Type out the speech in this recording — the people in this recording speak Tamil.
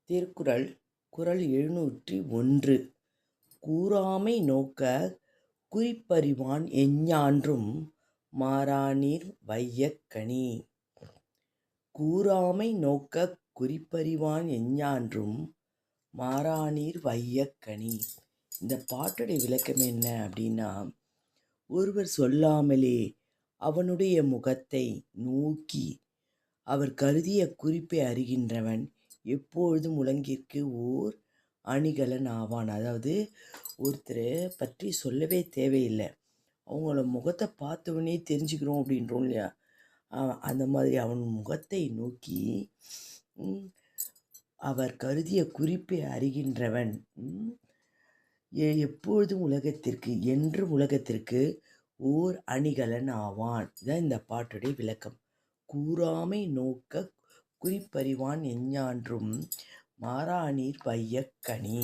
திருக்குறள் குறள் 701. கூறாமை நோக்கக் குறிப்பறிவான் எஞ்ஞான்றும் மாறாநீர் வையக் கனி. கூறாமை நோக்கக் குறிப்பறிவான் எஞ்ஞான்றும் மாறாநீர் வையக் கனி. இந்த பாட்டுடைய விளக்கம் என்ன அப்படின்னா, ஒருவர் சொல்லாமலே அவனுடைய முகத்தை நோக்கி அவர் கருதிய குறிப்பை அறிகின்றவன் எப்பொழுதும் உலகிற்கு ஓர் அணிகலன் ஆவான். அதாவது ஒருத்தரை பற்றி சொல்லவே தேவையில்லை, அவங்கள முகத்தை பார்த்தவொடனே தெரிஞ்சுக்கிறோம் அப்படின்றோம் இல்லையா, அந்த மாதிரி அவன் முகத்தை நோக்கி அவர் கருதிய குறிப்பை அறிகின்றவன் எப்பொழுதும் உலகத்திற்கு என்றும் உலகத்திற்கு ஓர் அணிகலன் ஆவான். இதுதான் இந்த பாட்டுடைய விளக்கம். கூறாமை நோக்கக் குறிப்பறிவான் எஞ்ஞான்றும் மாறாநீர் வையக் கனி.